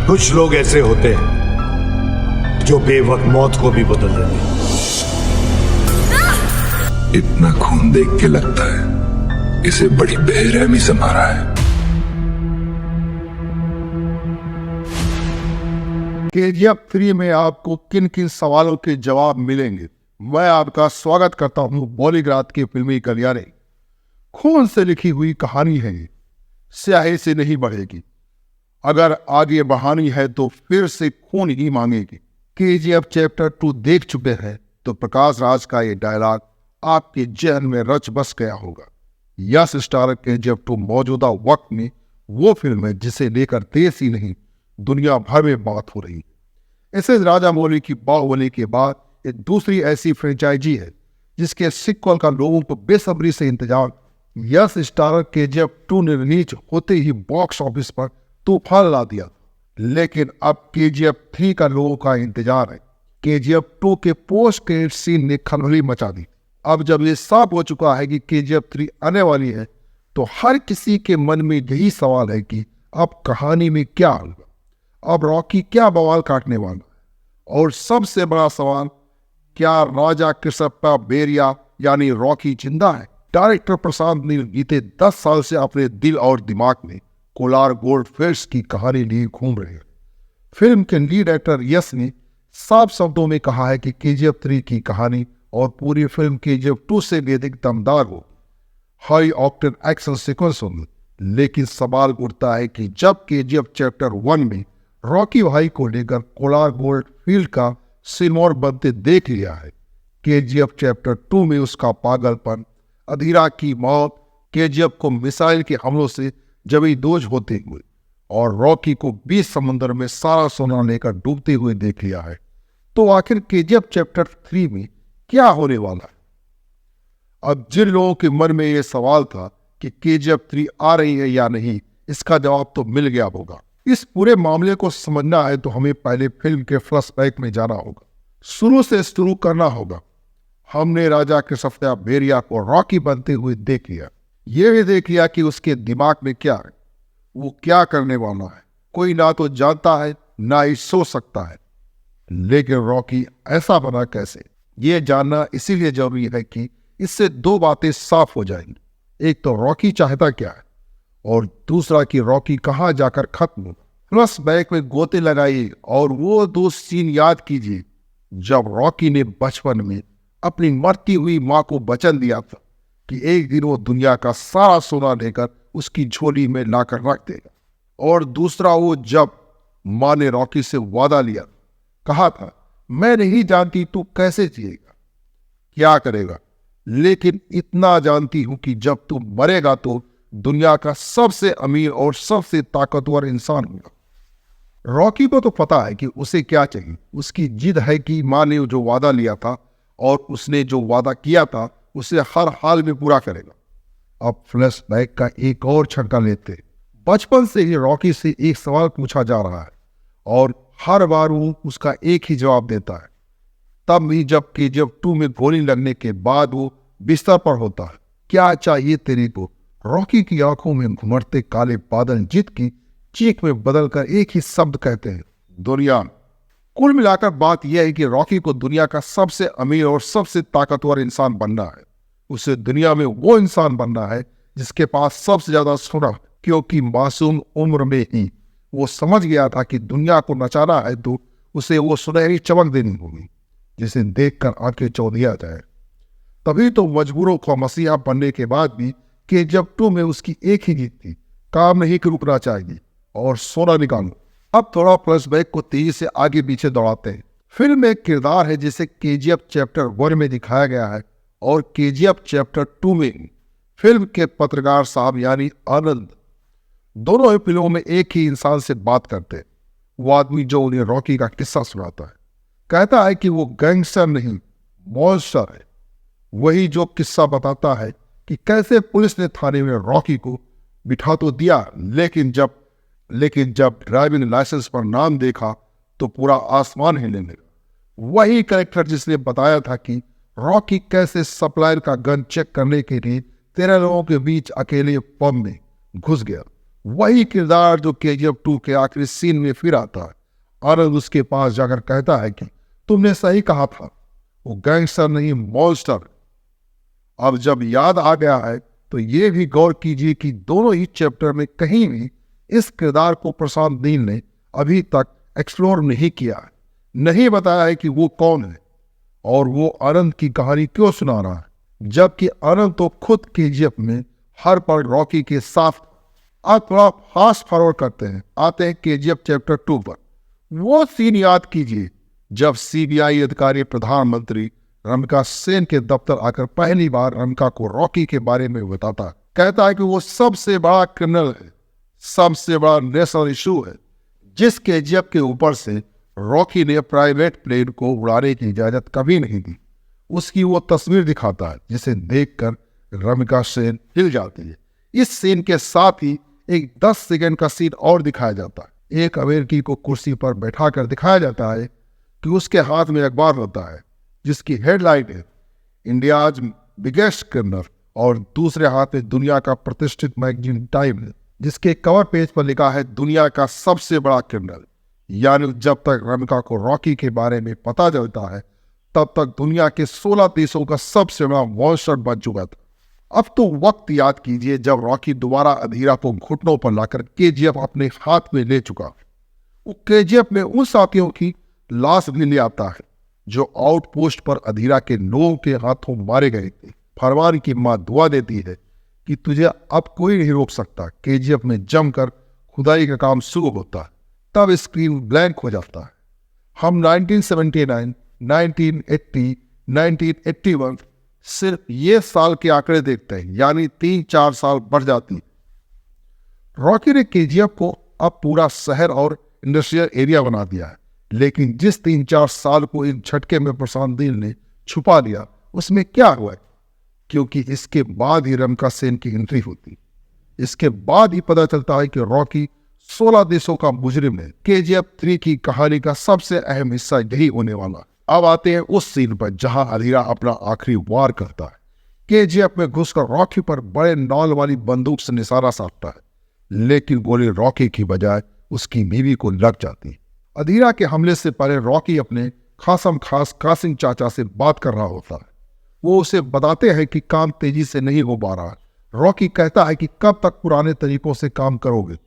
कुछ लोग ऐसे होते हैं जो बेवक्त मौत को भी बदल देते हैं। इतना खून देख के लगता है इसे बड़ी बेरहमी से मारा है। केजीएफ 3 में आपको किन किन सवालों के जवाब मिलेंगे। मैं आपका स्वागत करता हूं बॉलीग्राद की फिल्मी गलियारे। खून से लिखी हुई कहानी है, स्याही से नहीं बढ़ेगी। अगर आगे बढ़ानी है तो फिर से खून ही मांगेगी। केजीएफ चैप्टर 2 देख चुके हैं तो प्रकाश राज का ये डायलॉग आपके जहन में रच बस गया होगा। यस स्टार केजीएफ 2 मौजूदा वक्त में वो फिल्म है जिसे लेकर देश ही नहीं दुनिया भर में बात हो रही है। इसे राजा मौली की बाहुबली के बाद एक दूसरी ऐसी फ्रेंचाइजी है जिसके सिक्वल का लोगों को बेसब्री से इंतजार। यस स्टार केजीएफ 2 ने रिलीज होते ही बॉक्स ऑफिस पर तूफान ला दिया, लेकिन अब केजीएफ 3 का लोगों का इंतजार है। केजीएफ 2 के पोस्ट क्रेडिट सीन ने खलबली मचा दी। अब जब ये साफ हो चुका है कि केजीएफ 3 आने वाली है तो हर किसी के मन में यही सवाल है कि अब कहानी में क्या होगा, अब रॉकी क्या बवाल काटने वाला है। और सबसे बड़ा सवाल, क्या राजा कृष्णप्पा बेरिया यानी रॉकी जिंदा है? डायरेक्टर प्रशांत नील बीते 10 साल से अपने दिल और दिमाग में कोलार गोल्डफिश की कहानी लिए घूम रहे हैं। फिल्म के लीड एक्टर यश ने साफ शब्दों में कहा है कि केजीएफ 3 की कहानी और पूरी फिल्म केजीएफ 2 से भी अधिक दमदार हो, हाई ऑक्टेन एक्शन सीक्वेंस होंगे। लेकिन सवाल उठता है कि जब केजीएफ चैप्टर 1 में रॉकी भाई को लेकर कोलार गोल्डफील्ड का सिरमौर बनते देख लिया है, केजीएफ चैप्टर 2 में उसका पागलपन, अधीरा की मौत, केजीएफ को मिसाइल के हमलों से जबी दोज होते हुए और रॉकी को 20 समंदर में सारा सोना लेकर डूबते हुए देख लिया है, तो आखिर केजीएफ चैप्टर 3 में क्या होने वाला है? अब जिन लोगों के मन में यह सवाल था कि केजीएफ 3 आ रही है या नहीं, इसका जवाब तो मिल गया होगा। इस पूरे मामले को समझना है तो हमें पहले फिल्म के फ्लैशबैक में जाना होगा, शुरू से शुरू करना होगा। हमने राजा कृष्णप्पा बेरिया को रॉकी बनते हुए देख लिया, ये भी देख लिया कि उसके दिमाग में क्या है, वो क्या करने वाला है। कोई ना तो जानता है ना ही सोच सकता है। लेकिन रॉकी ऐसा बना कैसे, ये जानना इसीलिए जरूरी है कि इससे 2 बातें साफ हो जाएंगी। एक तो रॉकी चाहता क्या है और दूसरा कि रॉकी कहाँ जाकर खत्म हो। फ्लैशबैक में गोते लगाइए और वो 2 सीन याद कीजिए जब रॉकी ने बचपन में अपनी मरती हुई माँ को वचन दिया था कि एक दिन वो दुनिया का सारा सोना लेकर उसकी झोली में लाकर रख देगा। और दूसरा वो जब माँ ने रॉकी से वादा लिया, कहा था मैं नहीं जानती तू कैसे जिएगा, क्या करेगा, लेकिन इतना जानती हूं कि जब तू मरेगा तो दुनिया का सबसे अमीर और सबसे ताकतवर इंसान होगा। रॉकी को तो पता है कि उसे क्या चाहिए। उसकी जिद है कि माँ ने जो वादा लिया था और उसने जो वादा किया था उसे हर हाल में पूरा करेगा। अब फ्लैशबैक का एक और छक्का लेते। बचपन से ही रॉकी से एक सवाल पूछा जा रहा है और हर बार वो उसका एक ही जवाब देता है। तब भी जब केजीएफ 2 में गोली लगने के बाद वो बिस्तर पर होता है, क्या चाहिए तेरे को, रॉकी की आंखों में घुमड़ते काले बादल जिद की चीख में बदलकर एक ही शब्द कहते हैं, दुनिया। कुल मिलाकर बात यह है कि रॉकी को दुनिया का सबसे अमीर और सबसे ताकतवर इंसान बनना है। उसे दुनिया में वो इंसान बनना है जिसके पास सबसे ज्यादा सोना, क्योंकि मासूम उम्र में ही वो समझ गया था कि दुनिया को नचाना है तो उसे वो सुनहरी चमक देनी होगी जिसे देखकर आंखें चौंधिया जाए। तभी तो मजबूरों को मसीहा बनने के बाद भी केजीएफ 2 में उसकी एक ही जीत थी, काम नहीं रुकना चाहिए और सोना निकालो। अब थोड़ा फ्लैशबैक को तेजी से आगे पीछे दौड़ाते हैं। फिल्म में एक किरदार है जिसे केजीएफ चैप्टर 1 में दिखाया गया है और केजीएफ चैप्टर 2 में फिल्म के पत्रकार साहब यानी आनंद, दोनों ही फिल्मों में एक ही इंसान से बात करते हैं। वो आदमी जो उन्हें रॉकी का किस्सा सुनाता है, कहता है कि वो गैंगस्टर नहीं मॉन्स्टर है। वही जो किस्सा बताता है कि कैसे पुलिस ने थाने में रॉकी को बिठा तो दिया, लेकिन जब ड्राइविंग लाइसेंस पर नाम देखा तो पूरा आसमान हिलने लगा। वही कलेक्टर जिसने बताया था कि रॉकी कैसे सप्लायर का गन चेक करने के लिए 13 लोगों के बीच अकेले पब में घुस गया, वही किरदार जो KGF 2 के आखिरी सीन में फिर आता है। आनंद उसके पास जाकर कहता है कि तुमने सही कहा था, वो गैंगस्टर नहीं मॉन्स्टर। अब जब याद आ गया है तो ये भी गौर कीजिए कि दोनों ही चैप्टर में कहीं भी इस किरदार को प्रशांत नील ने अभी तक एक्सप्लोर नहीं किया है, नहीं बताया है कि वो कौन है और वो आनंद की कहानी क्यों सुना रहा है, जबकि आनंद तो खुद KGF में हर पल रॉकी के साथ। आप थोड़ा फास्ट फॉरवर्ड करते हैं, आते हैं KGF चैप्टर 2 पर। वो सीन याद कीजिए जब CBI अधिकारी प्रधानमंत्री रमिका सेन के दफ्तर आकर पहली बार रमिका को रॉकी के बारे में बताता है। कहता है कि वो सबसे बड़ा क्रिमिनल है, सबसे बड़ा नेशनल इशू है, जिस KGF के ऊपर से रॉकी ने प्राइवेट प्लेन को उड़ाने की इजाजत कभी नहीं दी। उसकी वो तस्वीर दिखाता है जिसे देखकर रमिका सेन हिल जाती है। इस सीन के साथ ही एक 10 सेकंड का सीन और दिखाया जाता है। एक अमेरिकी को कुर्सी पर बैठा कर दिखाया जाता है कि उसके हाथ में अखबार होता है जिसकी हेडलाइन है इंडियाज बिगेस्ट क्रिमिनल, और दूसरे हाथ में दुनिया का प्रतिष्ठित मैगजीन टाइम है जिसके कवर पेज पर लिखा है दुनिया का सबसे बड़ा क्रिमिनल। यानी जब तक रमिका को रॉकी के बारे में पता चलता है तब तक दुनिया के 16 देशों का सबसे बड़ा मॉन्स्टर बन चुका था। अब तो वक्त याद कीजिए जब रॉकी दोबारा अधीरा को घुटनों पर लाकर KGF अपने हाथ में ले चुका। वो KGF में उन साथियों की लाश भी ले आता है जो आउटपोस्ट पर अधीरा के लोगों के हाथों मारे गए थे। फरमान की मां दुआ देती है कि तुझे अब कोई नहीं रोक सकता। KGF में जमकर खुदाई का काम शुरू होता है। तब स्क्रीन ब्लैंक हो जाता है। हम 1979, 1980, 1981 सिर्फ ये साल के आंकड़े देखते हैं, यानी 3-4 साल बढ़ जाती है। रॉकी ने KGF को अब पूरा शहर और इंडस्ट्रियल एरिया बना दिया है, लेकिन जिस 3-4 साल को इन झटके में प्रशांत नील ने छुपा लिया उसमें क्या हुआ है? क्योंकि इसके बाद ही रमिका सेन की एंट्री होती, इसके बाद ही पता चलता है कि रॉकी 16 देशों का मुजरिम है। KGF 3 की कहानी का सबसे अहम हिस्सा यही होने वाला। अब आते हैं उस सीन पर जहां अधीरा अपना आखिरी वार करता है। KGF में घुसकर रॉकी पर बड़े नॉल वाली बंदूक से निशाना साधता है, लेकिन गोली रॉकी की बजाय उसकी बीवी को लग जाती है। अधीरा के हमले से पहले रॉकी अपने खासम खास कासिम चाचा से बात कर रहा होता है। वो उसे बताते हैं कि काम तेजी से नहीं हो पा रहा। रॉकी कहता है कि कब तक पुराने तरीकों से काम करोगे,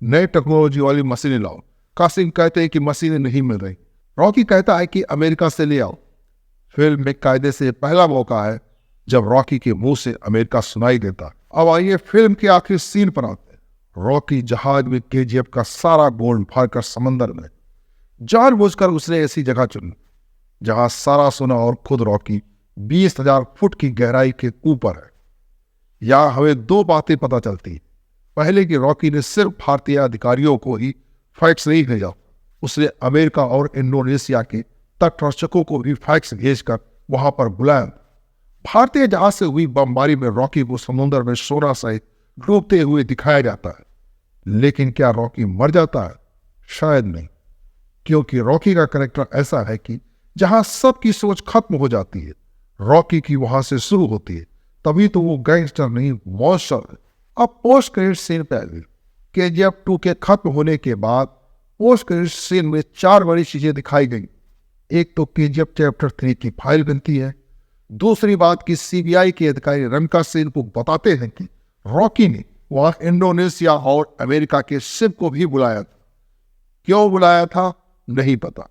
नई टेक्नोलॉजी वाली मशीनें लाओ। कासिम कहते हैं कि मशीनें नहीं मिल रही। रॉकी कहता है कि अमेरिका से ले आओ। फिल्म में कायदे से पहला मौका है जब रॉकी के मुंह से अमेरिका सुनाई देता। अब आइए फिल्म के आखिरी सीन पर आते हैं। रॉकी जहाज में KGF का सारा गोल्ड भरकर समंदर में, जानबूझकर उसने ऐसी जगह चुनी जहां सारा सोना और खुद रॉकी 20,000 फुट की गहराई के ऊपर है। यहां हमें 2 बातें पता चलती। पहले कि रॉकी ने सिर्फ भारतीय अधिकारियों को ही फैक्स नहीं भेजा, उसने अमेरिका और इंडोनेशिया के तटरक्षकों को भी फैक्स भेजकर वहां पर बुलाया। भारतीय जहाज से हुई बमबारी में रॉकी को समुद्र में सोना सहित डूबते हुए दिखाया जाता है। लेकिन क्या रॉकी मर जाता है? शायद नहीं, क्योंकि रॉकी का कैरेक्टर ऐसा है कि जहां सबकी सोच खत्म हो जाती है, रॉकी की वहां से शुरू होती है। तभी तो वो गैंगस्टर नहीं मॉन्स्टर है। अब पोस्ट क्रेडिट सीन पे आए। KGF 2 के खत्म होने के बाद पोस्ट क्रेडिट सीन में 4 बड़ी चीजें दिखाई गई। एक तो KGF चैप्टर 3 की फाइल बनती है। दूसरी बात कि CBI के अधिकारी रमिका सेन को बताते हैं कि रॉकी ने वहां इंडोनेशिया और अमेरिका के शिप को भी बुलाया था। क्यों बुलाया था नहीं पता।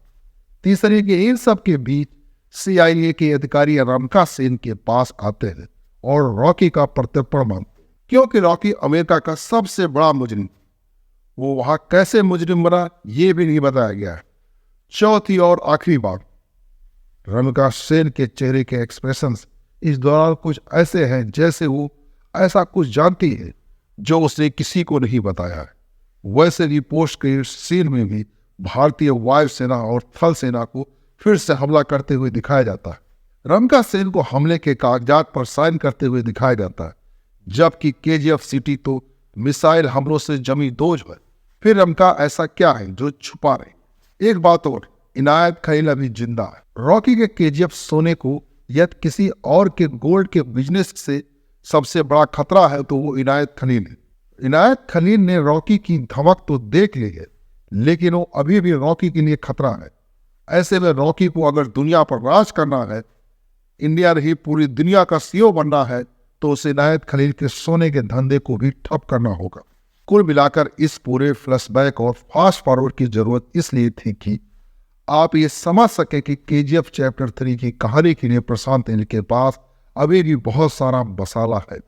तीसरी कि इन सब के बीच CIA के अधिकारी रमिका सेन के पास आते हैं और रॉकी का प्रत्यर्पण मांगते, क्योंकि रॉकी अमेरिका का सबसे बड़ा मुजरिम। वो वहां कैसे मुजरिम बना ये भी नहीं बताया गया है। चौथी और आखिरी बात, रमिका सेन के चेहरे के एक्सप्रेशंस इस दौरान कुछ ऐसे हैं जैसे वो ऐसा कुछ जानती है जो उसने किसी को नहीं बताया है। वैसे भी पोस्ट क्रेडिट सीन में भी भारतीय वायुसेना और थल सेना को फिर से हमला करते हुए दिखाया जाता है। रमिका सेन को हमले के कागजात पर साइन करते हुए दिखाया जाता है, जबकि KGF सिटी तो मिसाइल हमलों से जमी दोज है। फिर रमिका ऐसा क्या है जो छुपा रहे? एक बात और, इनायत खलील अभी जिंदा है। रॉकी के KGF सोने को यदि किसी और के गोल्ड के बिजनेस से सबसे बड़ा खतरा है तो वो इनायत खलील है। इनायत खलील ने रॉकी की धमक तो देख ली है, लेकिन वो अभी भी रॉकी के लिए खतरा है। ऐसे में रॉकी को अगर दुनिया पर राज करना है, इंडिया नहीं पूरी दुनिया का सीईओ बनना है, तो उसे इनायत खलील के सोने के धंधे को भी ठप करना होगा। कुल मिलाकर इस पूरे फ्लैशबैक और फास्ट फॉरवर्ड की जरूरत इसलिए थी कि आप ये समझ सके कि केजीएफ चैप्टर 3 की कहानी के लिए प्रशांत नील के पास अभी भी बहुत सारा मसाला है।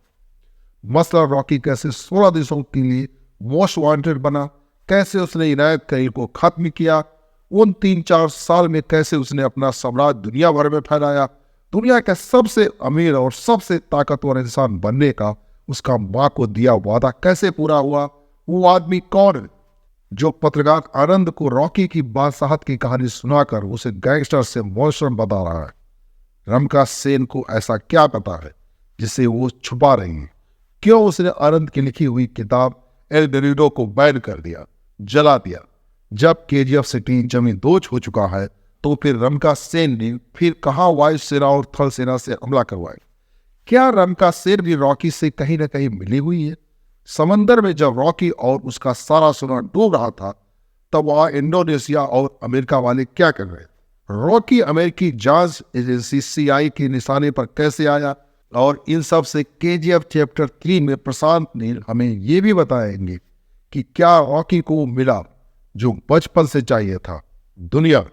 मसला रॉकी कैसे 16 देशों के लिए मोस्ट वांटेड बना, कैसे उसने इनायत खलील को खत्म किया, उन 3-4 साल में कैसे उसने अपना साम्राज्य दुनिया भर में फैलाया, दुनिया के सबसे अमीर और सबसे ताकतवर इंसान बनने का उसका मां को दिया वादा कैसे पूरा हुआ, वो आदमी कौन है जो पत्रकार आनंद को रॉकी की बादशाहत की कहानी सुनाकर उसे गैंगस्टर से मॉन्स्टर बता रहा है। रमका सेन को ऐसा क्या पता है जिसे वो छुपा रही है? क्यों उसने आनंद की लिखी हुई किताब एल डोरिडो को बैन कर दिया, जला दिया? जब केजीएफ सिटी जमींदोज हो चुका है, तो फिर रमका सेन ने फिर कहां वायु सेना और थल सेना से हमला करवाया? क्या रमका सेन भी रॉकी से कहीं ना कहीं मिली हुई है? समंदर में जब रॉकी और उसका सारा सोना डूब रहा था, तब वहां इंडोनेशिया और अमेरिका वाले क्या कर रहे थे? रॉकी अमेरिकी जांच एजेंसी सीआई के निशाने पर कैसे आया? और इन सब से केजीएफ चैप्टर 3 में प्रशांत नील हमें ये भी बताएंगे कि क्या रॉकी को मिला जो बचपन से चाहिए था, दुनिया।